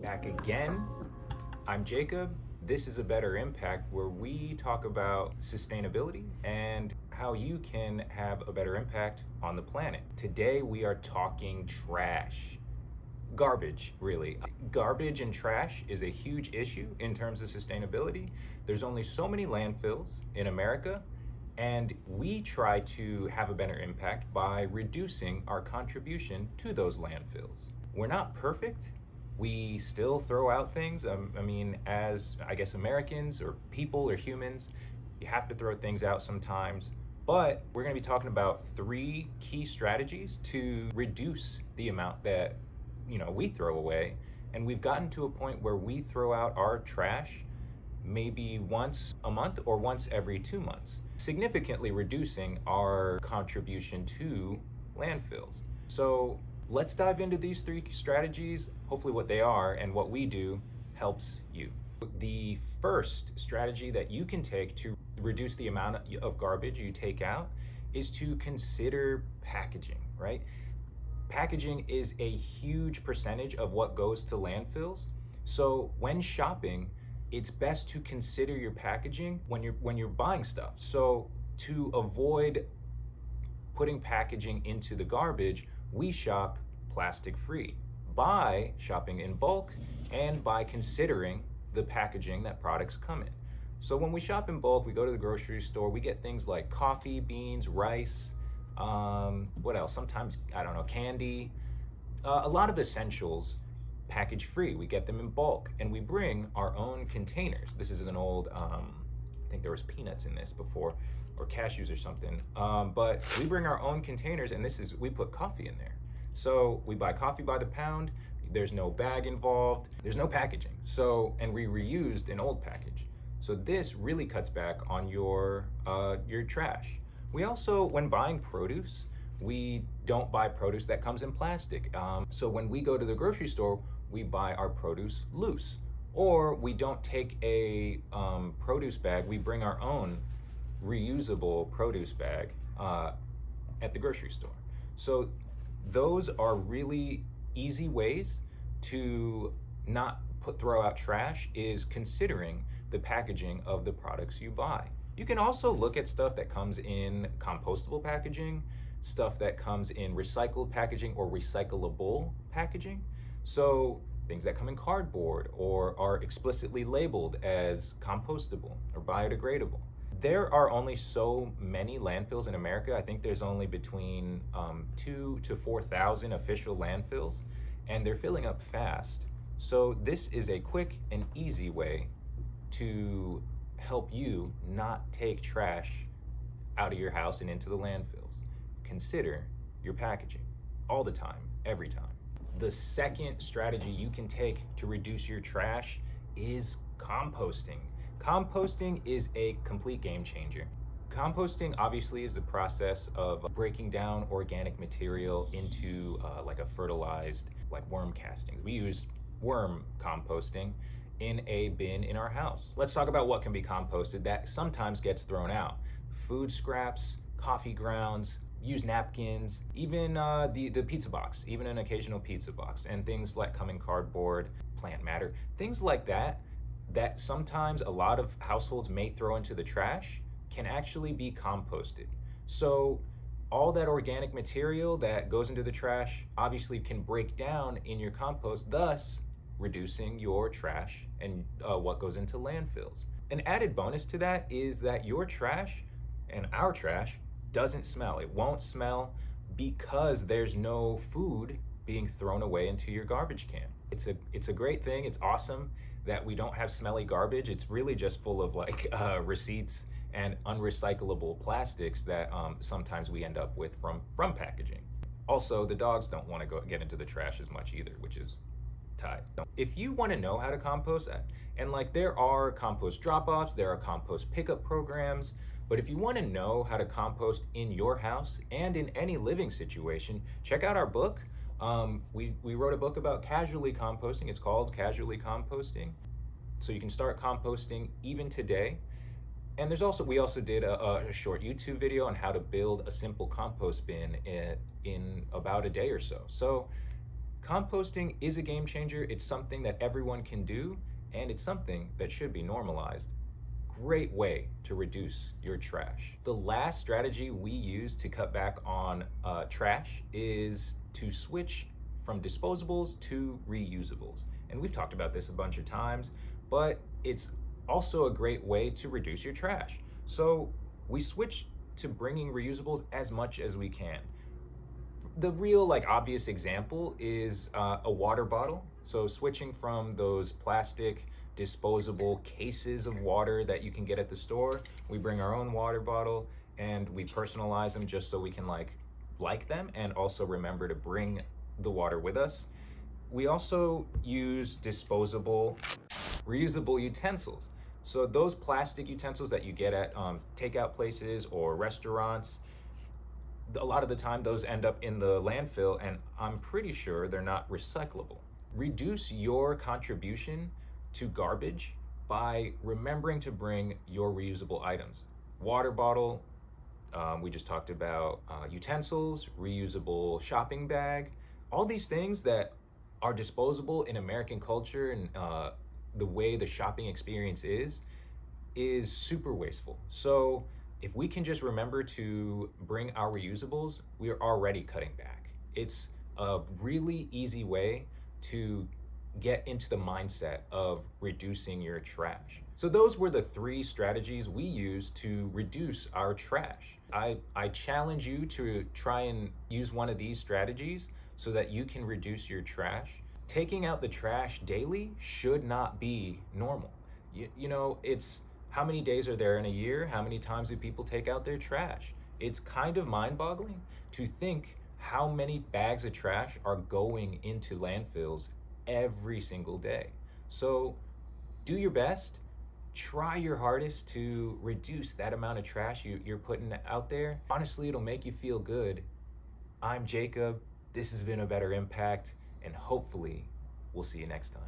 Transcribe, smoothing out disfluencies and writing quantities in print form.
back again. I'm Jacob. This is A Better Impact, where we talk about sustainability and how you can have a better impact on the planet. Today we are talking trash. Garbage, really. Garbage and trash is a huge issue in terms of sustainability. There's only so many landfills in America, and we try to have a better impact by reducing our contribution to those landfills. We're not perfect. We still throw out things. As I guess Americans or people or humans, you have to throw things out sometimes. But we're going to be talking about 3 key strategies to reduce the amount that we throw away. And we've gotten to a point where we throw out our trash maybe once a month or once every 2 months, significantly reducing our contribution to landfills. So let's dive into these 3 strategies. Hopefully what they are and what we do helps you. The first strategy that you can take to reduce the amount of garbage you take out is to consider packaging, right? Packaging is a huge percentage of what goes to landfills. So when shopping, it's best to consider your packaging when you're buying stuff. So to avoid putting packaging into the garbage, we shop plastic free by shopping in bulk and by considering the packaging that products come in. So when we shop in bulk, we go to the grocery store, we get things like coffee, beans, rice, what else? Sometimes, candy, a lot of essentials package free. We get them in bulk and we bring our own containers. This is an old, I think there was peanuts in this before, or cashews or something. But we bring our own containers, and we put coffee in there. So we buy coffee by the pound. There's no bag involved. There's no packaging. And we reused an old package. So this really cuts back on your trash. We also, when buying produce, we don't buy produce that comes in plastic. So when we go to the grocery store, we buy our produce loose. Or we don't take a produce bag, we bring our own reusable produce bag at the grocery store. So those are really easy ways to not throw out trash, is considering the packaging of the products you buy. You can also look at stuff that comes in compostable packaging, stuff that comes in recycled packaging or recyclable packaging. So things that come in cardboard or are explicitly labeled as compostable or biodegradable. There are only so many landfills in America. I think there's only between 2,000 to 4,000 official landfills, and they're filling up fast. So this is a quick and easy way to help you not take trash out of your house and into the landfills. Consider your packaging all the time, every time. The second strategy you can take to reduce your trash is composting. Composting is a complete game changer. Composting obviously is the process of breaking down organic material into like a fertilized, like worm castings. We use worm composting in a bin in our house. Let's talk about what can be composted that sometimes gets thrown out. Food scraps, coffee grounds, used napkins, even the pizza box, even an occasional pizza box, and things like come in cardboard, plant matter, things like that sometimes a lot of households may throw into the trash can actually be composted. So all that organic material that goes into the trash obviously can break down in your compost, thus reducing your trash and what goes into landfills. An added bonus to that is that your trash and our trash doesn't smell. It won't smell because there's no food being thrown away into your garbage can. It's a great thing. It's awesome that we don't have smelly garbage. It's really just full of receipts and unrecyclable plastics that sometimes we end up with from packaging. Also, the dogs don't want to get into the trash as much either, which is tight. If you want to know how to compost, and there are compost drop-offs, there are compost pickup programs, but if you want to know how to compost in your house and in any living situation, check out our book. We wrote a book about casually composting. It's called Casually Composting. So you can start composting even today. And we also did a short YouTube video on how to build a simple compost bin in about a day or so. So Composting is a game changer. It's something that everyone can do, and it's something that should be normalized. Great way to reduce your trash. The last strategy we use to cut back on trash is to switch from disposables to reusables. And we've talked about this a bunch of times, but it's also a great way to reduce your trash. So we switch to bringing reusables as much as we can. The real obvious example is a water bottle. So switching from those plastic disposable cases of water that you can get at the store, we bring our own water bottle and we personalize them just so we can like them and also remember to bring the water with us. We also use disposable, reusable utensils. So those plastic utensils that you get at takeout places or restaurants, a lot of the time those end up in the landfill, and I'm pretty sure they're not recyclable. Reduce your contribution to garbage by remembering to bring your reusable items. Water bottle, we just talked about utensils, reusable shopping bag, all these things that are disposable in American culture and the way the shopping experience is super wasteful. So if we can just remember to bring our reusables, we are already cutting back. It's a really easy way to get into the mindset of reducing your trash. So those were the 3 strategies we use to reduce our trash. I challenge you to try and use one of these strategies so that you can reduce your trash. Taking out the trash daily should not be normal. It's how many days are there in a year? How many times do people take out their trash? It's kind of mind-boggling to think how many bags of trash are going into landfills every single day. So do your best, try your hardest to reduce that amount of trash you're putting out there. Honestly, it'll make you feel good. I'm Jacob. This has been A Better Impact, and hopefully we'll see you next time.